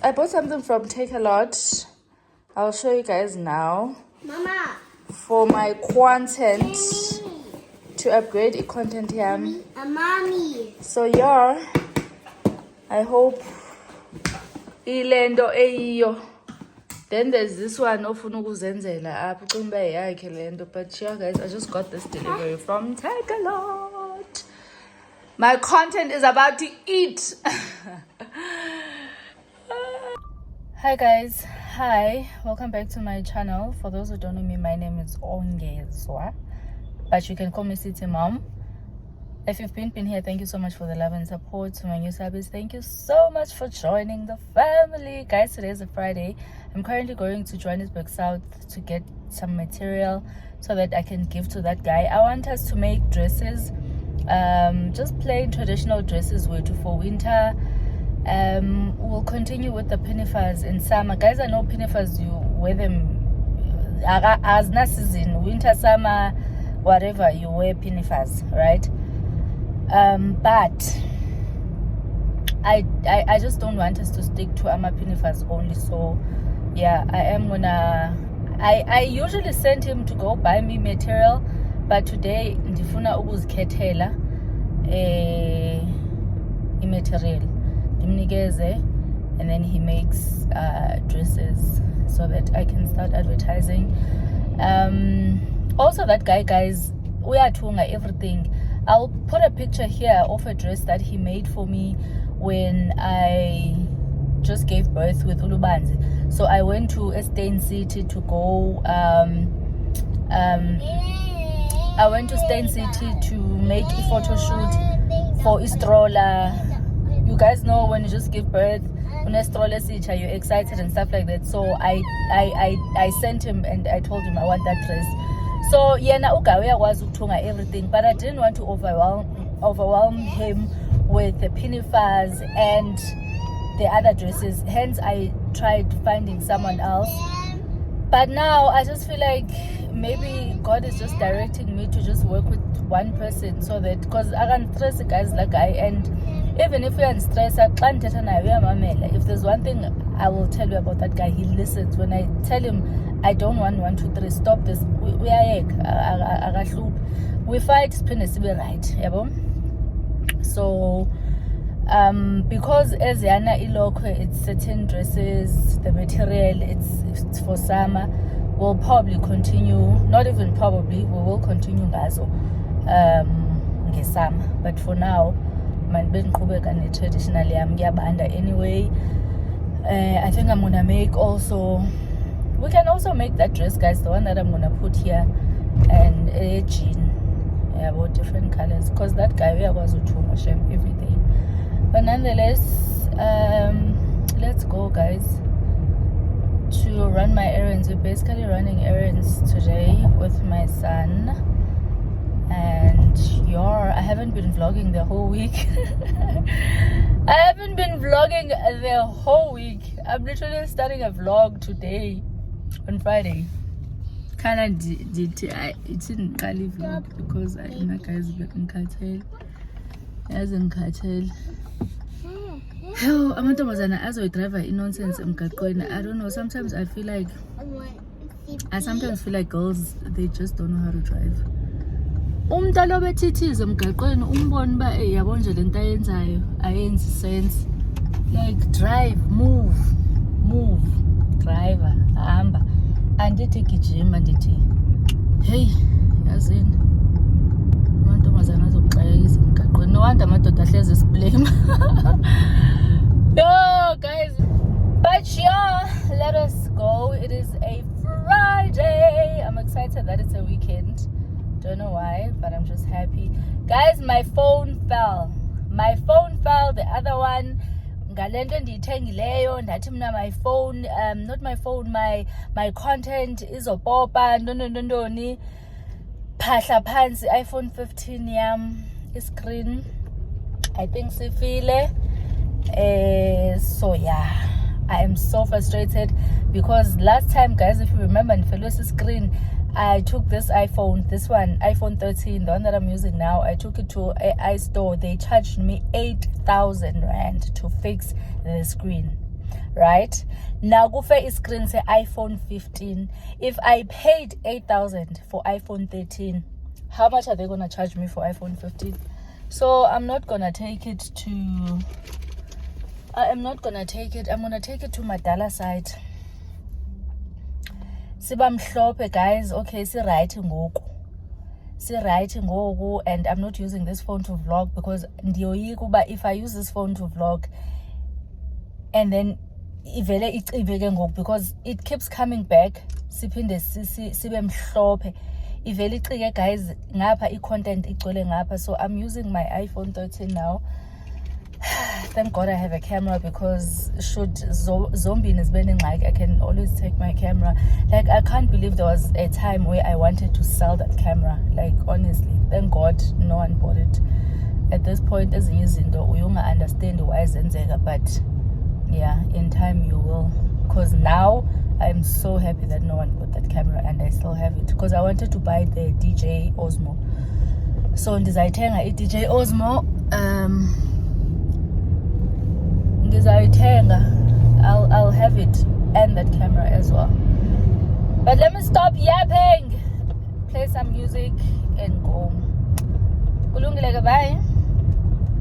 I bought something from Take a Lot. I'll show you guys now. Mama. For my content, to upgrade the content here. Mommy. So yeah, I hope ilendo eyiyo. Then there's this one ofuna ukuzenzela apha uqimba yakhe lento, but yeah guys, I just got this delivery from Take a Lot. My content is about to eat. Hi guys, hi, welcome back to my channel. For those who don't know me, my name is Ongezwa, but you can call me City Mom. If you've been here, thank you so much for the love and support. To my new subbies, thank you so much for joining the family. Guys, today is a Friday. I'm currently going to Johannesburg South to get some material so that I can give to that guy. I want us to make dresses, just plain traditional dresses for winter. We'll continue with the pinafores in summer. Guys, I know pinafores, you wear them as nurses in winter, summer, whatever, you wear pinafores, right? But I just don't want us to stick to ama pinafores only. So yeah, I am gonna I usually send him to go buy me material, but today ndifuna ukuzikhethela material dimnikeze, and then he makes dresses so that I can start advertising. Also that guy, guys, we are doing everything. I'll put a picture here of a dress that he made for me when I just gave birth with Ulubanzi. So I went to Estate City to go I went to Estate City to make a photo shoot for Istrola. You guys know when you just give birth, on Estrola City, you're excited and stuff like that. So I sent him and I told him I want that dress. So yena ugawe was ukuthunga everything, but I didn't want to overwhelm him with the pinafores and the other dresses. Hence I tried finding someone else. But now I just feel like maybe God is just directing me to just work with one person, so that, because I can stress the guys like I, and even if you're in stress, if there's one thing I will tell you about that guy, he listens. When I tell him I don't want 1, 2, 3, stop this, we are we fight, right? So because as Yana Iloko, it's certain dresses, the material, it's for summer, we'll probably continue, not even probably, we will continue ngazo ngesummer. But for now, traditionally I'm ngiyabanda anyway. I think I'm gonna make also, we can also make that dress, guys, the one that I'm gonna put here, and a jean, about different colors, because that guy was to shame every day. But nonetheless, let's go, guys, to to run my errands. We're basically running errands today with my son. And I haven't been vlogging the whole week. I haven't been vlogging the whole week. I'm literally starting a vlog today on Friday. Kinda it didn't really vlog because my guys in cartel. As in cartel. Oh, amantombazana azoyidrayiva i-nonsense emgaqweni. I don't know, sometimes I feel like girls, they just don't know how to drive. Umuntu alobe ethithiza emgaqweni umbone uba yabo nje lento ayenzayo ayenzi sense. Like drive, move, driver, hamba. Andithi gijima ndithi hey yazini amantombazana azokuxayisa emgaqweni. No wonder amadoda ahlezi esiblame. Yo guys, but yeah, let us go. It is a Friday. I'm excited that it's a weekend. Don't know why, but I'm just happy. Guys, my phone fell. The other one, ngalento ndiyithengileyo ndathi mna my phone, not my phone, my content izopopa ndoni phahla phansi iPhone 15 yam screen. I think sifile. So yeah, I am so frustrated because last time, guys, if you remember, in Felo's screen, I took this iPhone 13, the one that I'm using now. I took it to iStore. They charged me 8,000 rand to fix the screen. Right now, go for a screen say iPhone 15. If I paid 8,000 for iPhone 13, how much are they gonna charge me for iPhone 15? So I'm not gonna take it to. I'm gonna take it to Madala side. Sibamhlophe, guys. Okay, si right ngoku, and I'm not using this phone to vlog because if I use this phone to vlog and then ivele icibeke ngoku because it keeps coming back, siphinde sibe mhlophe, ivele icike, guys, ngapha i-content igcwele ngapha. So I'm using my iPhone 13 now. Thank God I have a camera because should zombie is burning, like I can always take my camera. Like I can't believe there was a time where I wanted to sell that camera. Like honestly, thank God no one bought it. At this point, as izinto uyunga understand why zenzeka, but yeah, in time you will. Because now I'm so happy that no one bought that camera and I still have it. Because I wanted to buy the DJI Osmo. So ndizayithenga i-DJI Osmo. I'll have it and that camera as well. But let me stop yapping, play some music and go. Kulungile, bye.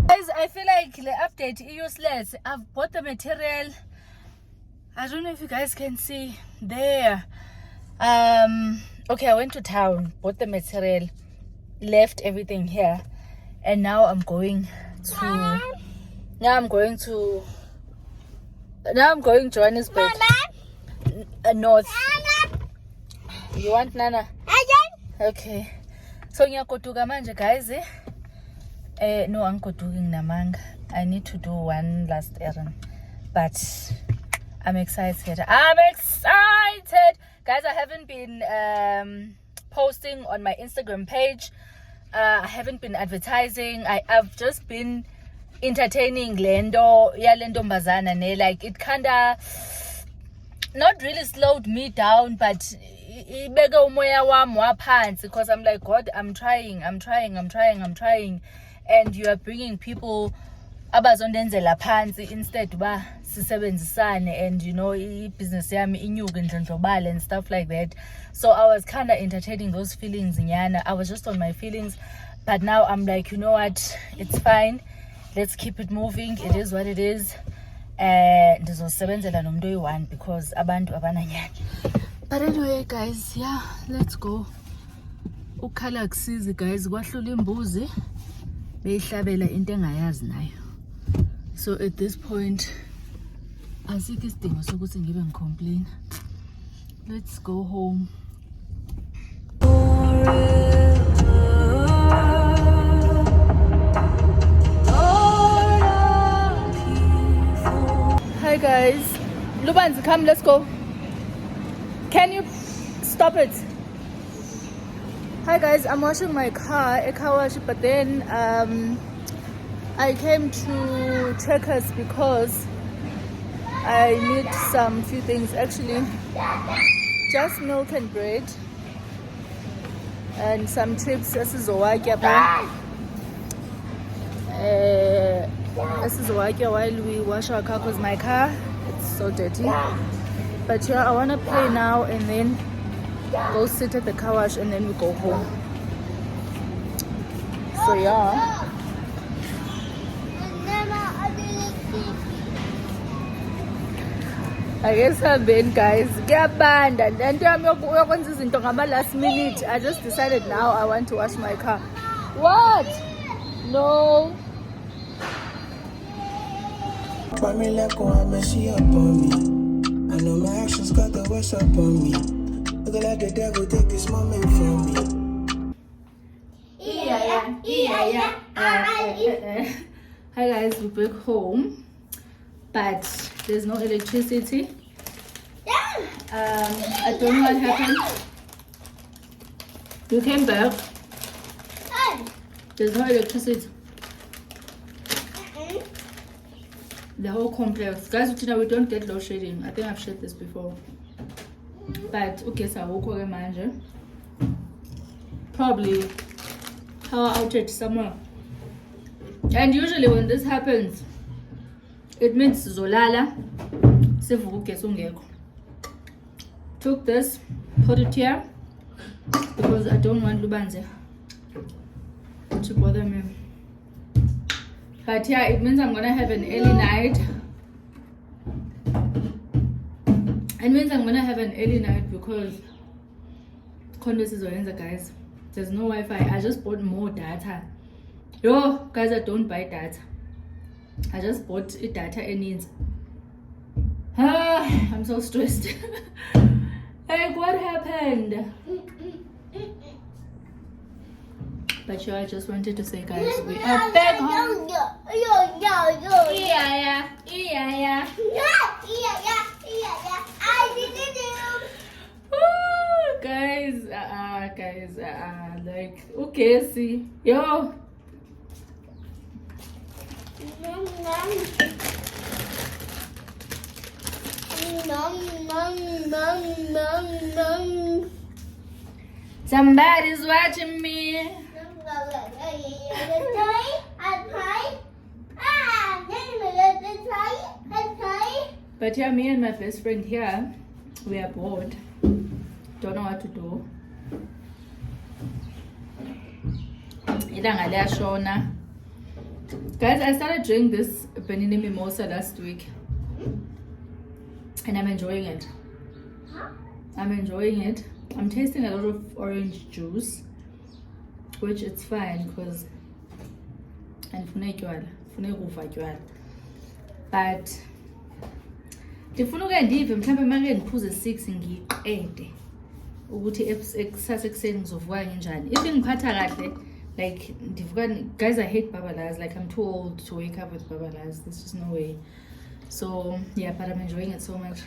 Guys, I feel like the update is useless. I've bought the material. I don't know if you guys can see there. Okay, I went to town, bought the material, left everything here, and now I'm going Johannesburg. North. You want Nana? Okay. So ngiyagoduka manje, guys. No, angigoduki namanga. I need to do one last errand. But I'm excited. Guys, I haven't been posting on my Instagram page. I haven't been advertising. I've just been entertaining lendo mbazana ne, like it kinda not really slowed me down, but ibeke umoya wami waphansi because I'm like, God, I'm trying, and you are bringing people abazondenzela phansi instead ba sisebenzisane, and you know business yami inyuke ndlondlobale and stuff like that. So I was kind of entertaining those feelings nyana. I was just on my feelings, but now I'm like, you know what, it's fine. Let's keep it moving. It is what it is. Ndizosebenzela nomuntu oyi-one because abantu abananyani. But anyway, guys, yeah, let's go. Ukhala kusizi, guys, kwahlula imbuzi beyihlabela into engayazi nayo. So at this point, asikho isidingo sokuthi ngibe ngicomplain. Let's go home. Hi guys, Lubanzi, come, let's go. Can you stop it? Hi guys, I'm washing my car, a car wash, but then I came to Checkers because I need some few things, actually just milk and bread and some chips. This is while we wash our car because my car, it's so dirty. But yeah, I want to pay now and then go sit at the car wash and then we go home. So yeah, I guess I've been, guys. Kuyabanda. And last minute. I just decided now I want to wash my car. What? No. Try me like I'm messy up on me. I know my actions got the worst up on me. Look like the devil take this moment from me. Hi guys, we're back home, but there's no electricity. I don't know what happened. You came back. There's no electricity. The whole complex, guys. We don't get load shedding. I think I've shared this before. But okay, so we'll call manager. Probably power outage somewhere. And usually when this happens, it means Zolala. Took this, put it here because I don't want Lubanze to bother me. But yeah, it means I'm gonna have an early night. It means I'm gonna have an early night because Condos is Oyenza, guys. There's no Wi-Fi. I just bought more data. Yo, guys, I don't buy data. I just bought data it needs. I'm so stressed. Like, what happened? But yeah, I just wanted to say, guys, we are back home. Yeah. Ooh, guys, like, okay, see, yo. Somebody's watching me. But yeah, me and my best friend here, we are bored. Don't know what to do. Guys, I started drinking this Benini Mimosa last week. And I'm enjoying it. I'm tasting a lot of orange juice, which it's fine because but ndifuna uke ndive mhlawumbe manje ndiphuze 6 ngiqede ukuthi ekusasa ekuseni ngizovuka kanjani. If ngiphatha kahle, like ndivuka, guys, I hate babalas. Like, I'm too old to wake up with babalas. There's just no way. So yeah, but I'm enjoying it so much.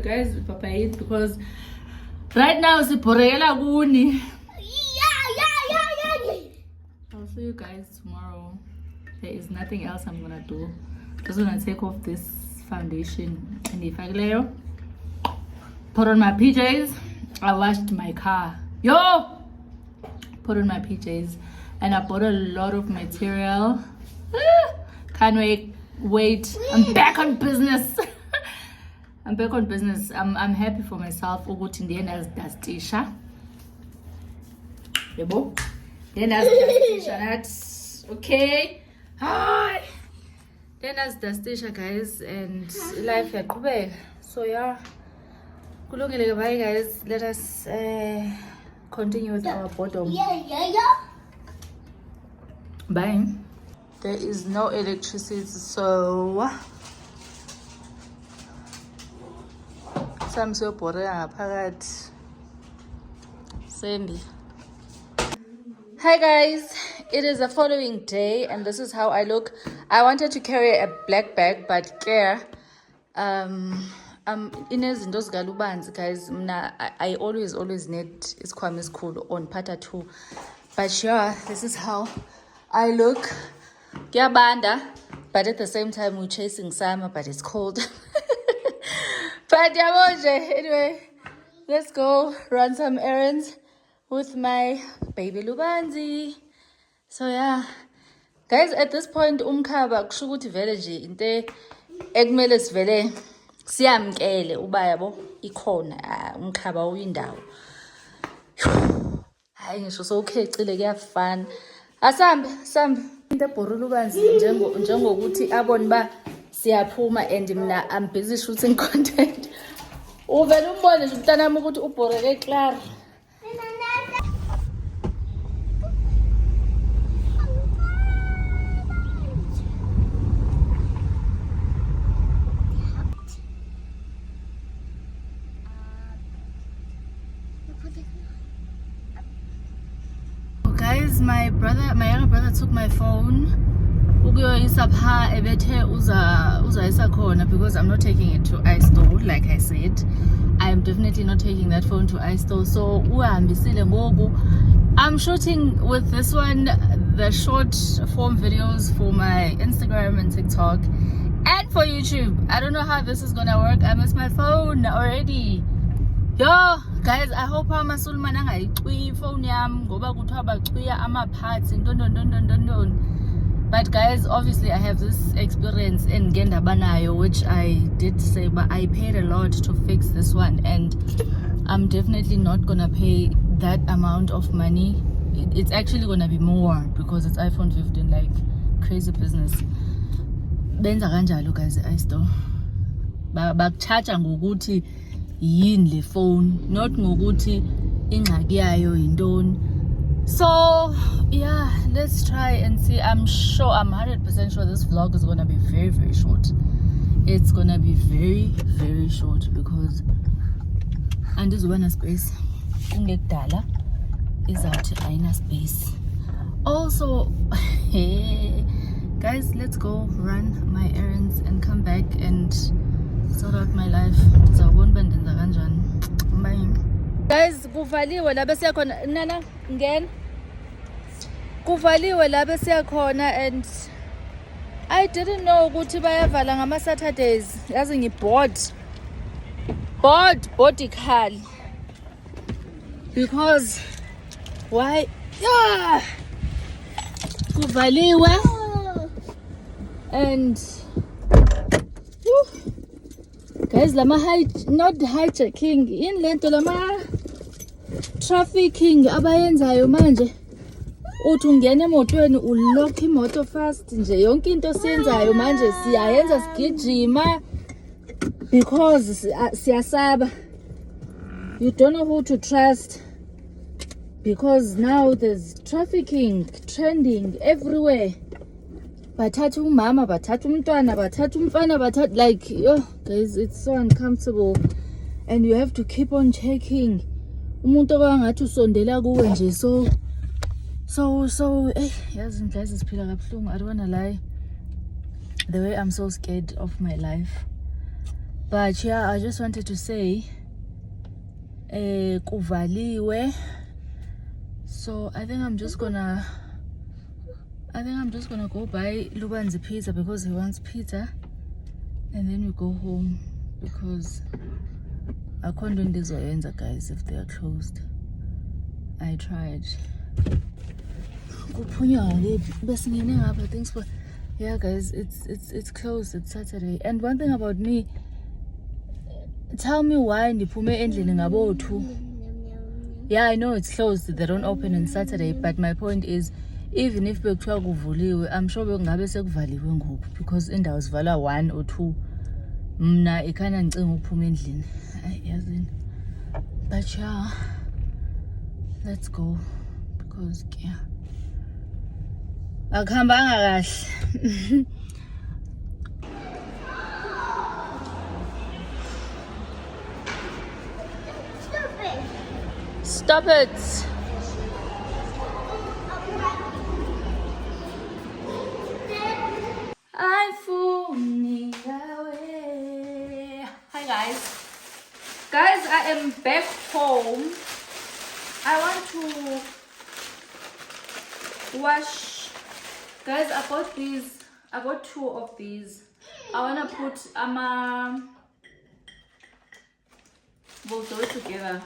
Guys, Papa, because right now it's Kuni. I'll see you guys tomorrow. There is nothing else I'm gonna do. Just gonna take off this foundation and if I layer, put on my PJs. I washed my car. Yo! Put on my PJs and I bought a lot of material. Can't wait. I'm back on business. I'm back on business. I'm happy for myself. Uguti in the end as Dastisha. Yebo? Then as Dastisha. That's okay. Hi. Then as Dastisha, guys, and life yakube. So yeah. Kulungile, bye guys. Let us continue with our bottom. Bye. There is no electricity, so sami siyobhoreka ngaphakathi. Sandy. Hi guys, it is the following day and this is how I look. I wanted to carry a black bag but care inezinto zikalubanzi guys. I always need isikhwama esikhulu on part 2. But yeah, this is how I look. Kuyabanda, but at the same time we're chasing summer, but it's cold. But anyway, let's go run some errands with my baby Lubanzi. So yeah, guys, at this point umkhaba kusho ukuthi vele nje into ekumele sivele siyamkele uba yabo ikhona umkhaba uyindawo. Hayi ngisho sowukhecile kuyafana. Asambe into ebhorula Lubanzi njengokuthi abone ba siyaphuma and mina I'm busy shooting content. Uvela umbone nje umntana wami ukuthi ubhoreke Clara. Guys, my younger brother took my phone. Ukuyoyisa pha ebethe uzayisa khona because I'm not taking it to iStore like I said. I am definitely not taking that phone to iStore. So uhambisile ngoku. I'm shooting with this one the short form videos for my Instagram and TikTok and for YouTube. I don't know how this is gonna work. I miss my phone already. Yo guys, I hope amasulman angayicwi phone yam ngoba kuthiwa bacwiya ama parts ndondondondondondon. But guys, obviously I have this experience in Gendabanayo, which I did say, but I paid a lot to fix this one and I'm definitely not gonna pay that amount of money. It's actually gonna be more because it's iPhone 15, like crazy business. Benza kanjalo guys iStore. Bakucharge ngokuthi yini le phone, not ngokuthi ingxaki yayo yintoni. So yeah, let's try and see. I'm 100% sure this vlog is gonna be very short. It's gonna be very short because andizubana space kungekudala izawuthi ayina space. Also guys, let's go run my errands and come back and sort out my life. Ndizawubona uba ndenza kanjani. Bye. Guys, kuvaliwe la bese yakhona nana ngena. Kuvaliwe la bese yakhona and I didn't know ukuthi bayavala ngama Saturdays. Yazi bored ikhali. Because why? Yeah. Kuvaliwe and guys, lama not hijacking in lento lama trafficking abayenzayo manje. Uthi ungena emotweni ulock imoto fast nje, yonke into siyenzayo manje siyayenza sigijima because siyasaba. You don't know who to trust because now there's trafficking trending everywhere. Bathatha umama, bathatha umntwana, bathatha umfana, bathatha, like, yo guys, it's so uncomfortable and you have to keep on checking. Umuntu obangathi usondela kuwe nje so yazi guys, siphila kabuhlungu. I don't wanna lie, the way I'm so scared of my life. But yeah, I just wanted to say kuvaliwe. So I think I'm just gonna go buy Lubanzi pizza because he wants pizza, and then we go home because I can't do this guys if they are closed. I tried. Thanks for yeah guys, it's closed. It's Saturday. And one thing about me, tell me why ndiphume endlini ngabo 2. Yeah, I know it's closed, they don't open on Saturday, but my point is, even if bekuthiwa kuvuliwe, I'm sure bekungabe sekuvaliwe ngoku because indawo zivala 1 or 2. Mna ikhana ngicinga ukuphuma endlini. Yazini. But yeah, let's go because yeah, akuhambanga kahle. Stop it. Hi guys. Guys, I am back home. I want to wash. Guys, I got these. I got 2 of these. I want to put we'll do it together.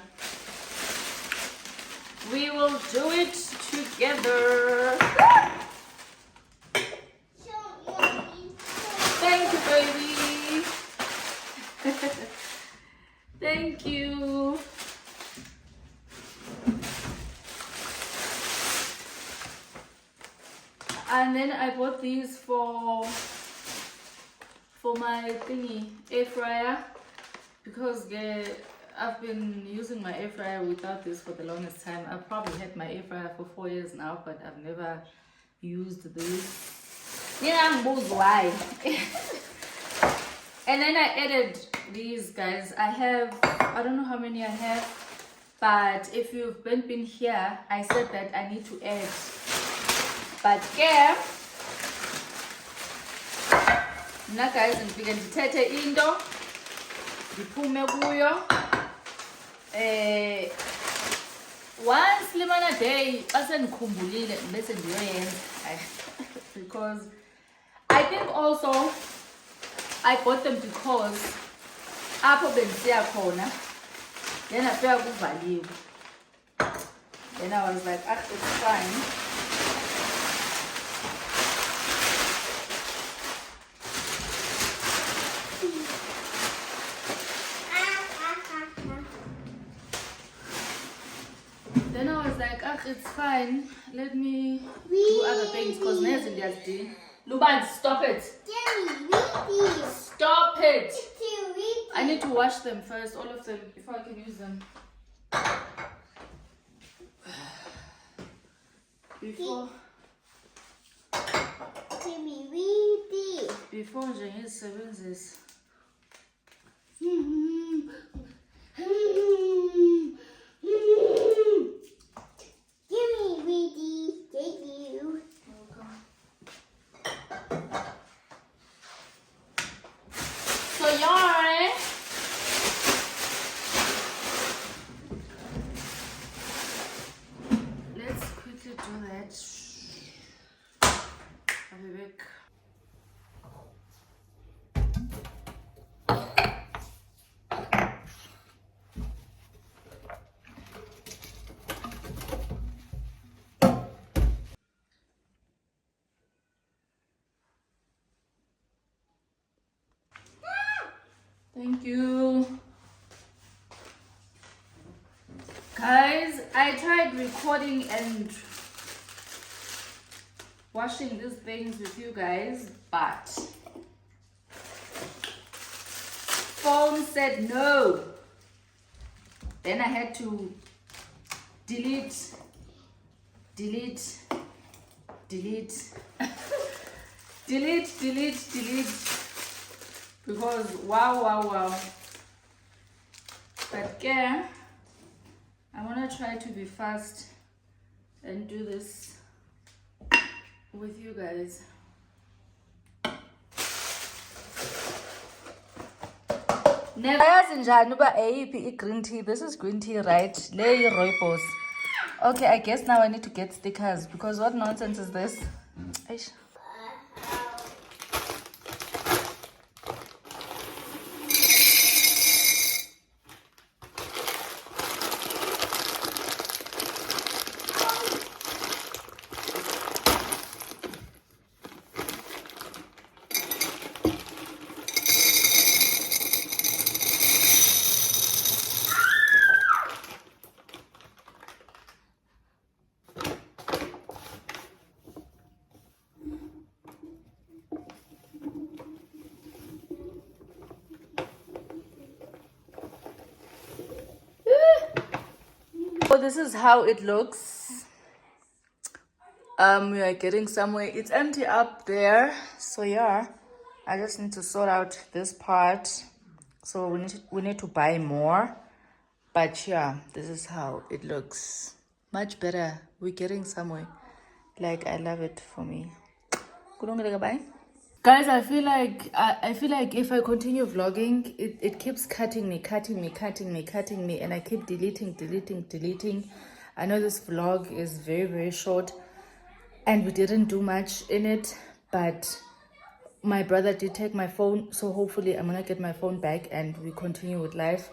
We will do it together. Thank you, baby. Thank you. And then I bought these for my thingy air fryer, because I've been using my air fryer without this for the longest time. I've probably had my air fryer for 4 years now, but I've never used this. Yeah, why? And then I added these, guys. I don't know how many I have, but if you've been here, I said that I need to add. But yeah, now guys, ngifike ndithethe into ndiphume kuyo. Once limana day xa sendikhumbulile bese ndiyoyenza. Because I think also I bought them because apho bendisiya khona then afika kuvaliwe. Then I was like, it's fine. Then I was like, it's fine. Let me do other things because Nez in the Luban, stop it. Stop it. I need to wash them first, all of them, before I can use them. Before nje ngizisebenzise. Let's quickly do that. I'll be back. Thank you. Guys, I tried recording and washing these things with you guys, but phone said no. Then I had to delete delete because wow. But yeah, I want to try to be fast and do this with you guys. Never green tea. This is green tea, right? Lay rooibos. Okay, I guess now I need to get stickers because what nonsense is this? Eish. So this is how it looks. We are getting somewhere. It's empty up there, so yeah, I just need to sort out this part. So we need to buy more. But yeah, this is how it looks. Much better. We're getting somewhere. Like, I love it for me. Bye. Guys, I feel like if I continue vlogging, it keeps cutting me, and I keep deleting. I know this vlog is very, very short, and we didn't do much in it, but my brother did take my phone, so hopefully I'm gonna get my phone back and we continue with life.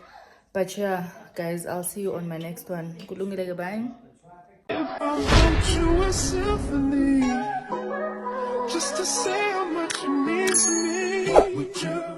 But yeah, guys, I'll see you on my next one. Bye. If I wrote you a symphony, just to say how much you mean to me, would you?